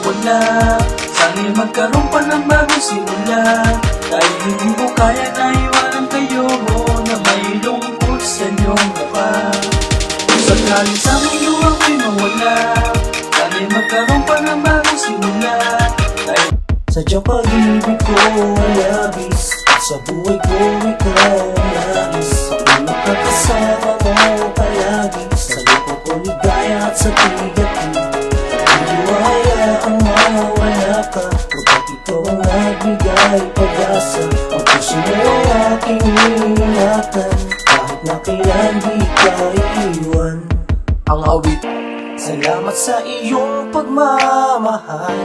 mawala. Sana'y magkaroon pa ng bagong simula. Dahil hindi ko kaya na iwanan kayo na may lungkot sa inyong gaba. Kung sakaling sa mundo ako'y mawala, sana'y magkaroon pa ng bagong simula. Dahil sadyang pag-ibig ko labis, sa buhay ko ikaw nais. Ako'y makakasama mo palagi, sa lungkot ko ligaya at sa bigat ko. Hindi mo hayaang mawala ka, pagkat ito ang nagbigay pag-asa. Ang puso mo ang aking iniingatan, kahit na kailan di ka iiwan. Ang awit, salamat sa iyong pagmamahal,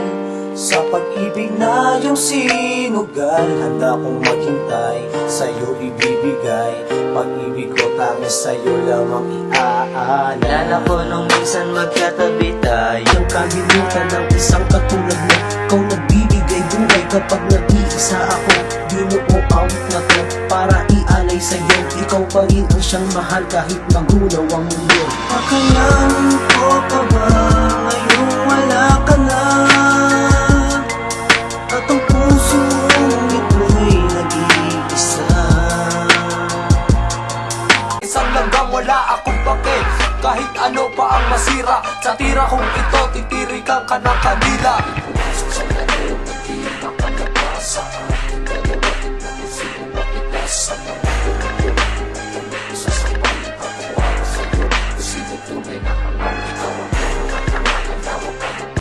sa pag-ibig na iyong sinugal. Handa kong maghintay, sa'yo ibibigay. Pag-ibig ko tanging sa'yo lamang iaalala ko nung minsan magkatabi tayo. Ang kahilitan ng isang katulad mo, ikaw nagbibigay buhay kapag nag-iisa ako. Binuo awit na to para ialay sa'yo. Ikaw pa rin ang siyang mahal kahit magunaw ang mundo. Pakayanin ko pa ba ngayong wala ka na? At ang puso ito'y nag-iisa. Isang langgam wala akong pake, kahit ano pa ang masira. Sa tira kong ito, titirikan ka ng kanila.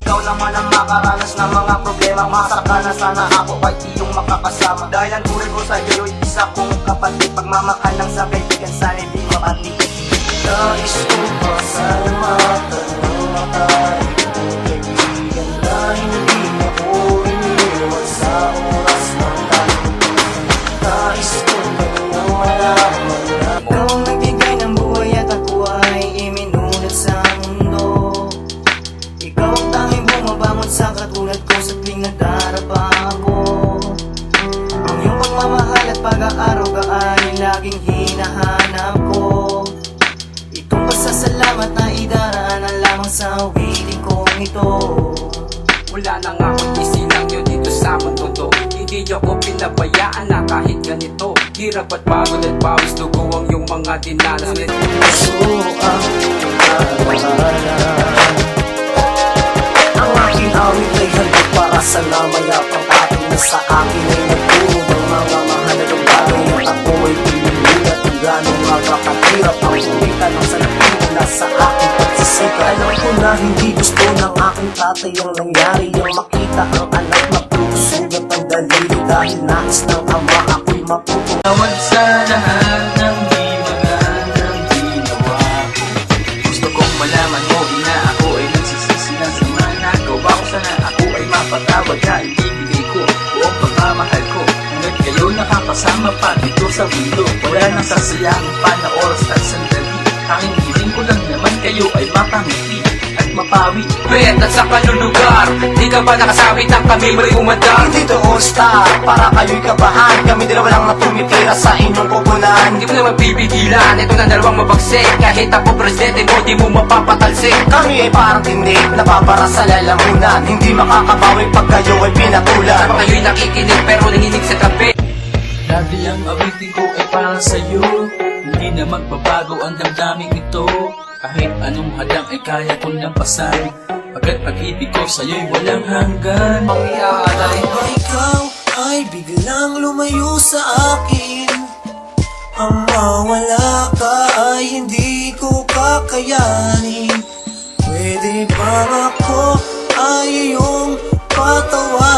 Ikaw naman ang makaranas ng mga problema. Masaka na sana ako ay iyong makakasama. Dahil ang tuloy ko sa'yo'y isa kong kapatid. Pagmamahal ng sa kaibigan sana'y di mapatid. Nais ko pasalamatan ng makaibang kaibigan na hindi ako iniwan sa oras ng tayo. Nais ko kanyang malaman na ikaw ang nagbigay ng buhay at ako ay iminunod sa mundo. Ikaw ang tanging bumabangon sa katulad ko sa tuwing nagdarapa ako. Ang iyong pagmamahal at pag-aaruga ay laging hinahanap ko. Itong pasasalamat na idaraanan lamang sa awitin kong ito. Wala na nga akong isinang yun dito sa mundo to. Hindi ako pinabayaan na kahit ganito. Hirap at pagod at pawis, dugo ang iyong mga dinanas. puso ang naalala. Ang aking awit ay handog para sa namayapang atin na sa akin ay nagturo ng mga mahalagang bagay. At ako ay pinulat kung gano'ng magkakahirap ang umitan ng salapi mula sa aking pagsisika. Alam ko na hindi gusto ng aking tatay ang nangyari, yung makita ang anak na pusugat ang daliri. Dahil nais ng ama ako'y mapupong. tawad sa lahat ng di magandang ginawa ko. Gusto kong malaman mo, ina, ako ay nagsisisi ng sama na gawa ko. Sana ako ay mapatawad na ibibigay ko buong pagmamahal ko. Hanggang kayo nakakasama pa dito sa mundo, wala nang sasayang pa na oras at sandali. Tanging hiling ko lang naman kayo ay mapangiti at mapawi. Bet at sa kalulugar, di ka ba nakasabit na kami may umadang? Hindi to all-star, para kayo'y kabahan. Kami dalawa lang na tumitira sa inyong kubunan. Hindi mo naman pipigilan, ito na dalawang mabagsik. Kahit ako presidente mo, di mo mapapatalsik. Kami ay parang tinik, napapara sa lalamunan. Hindi makakabawi pag kayo ay pinatulan. Sama kayo'y nakikinig pero nanginig sa tabi. Lagi ang awitin ko ay para sa'yo. Hindi na magbabago ang damdamin ito. Kahit anong hadang ay kaya kong lampasan. Pagkat pag-ibig ko sa'yo'y walang hanggan. Ang iaalay, Ikaw ay biglang lumayo sa akin. Ang mawala ka ay hindi ko kakayanin. Pwede bang ako ay iyong patawarin?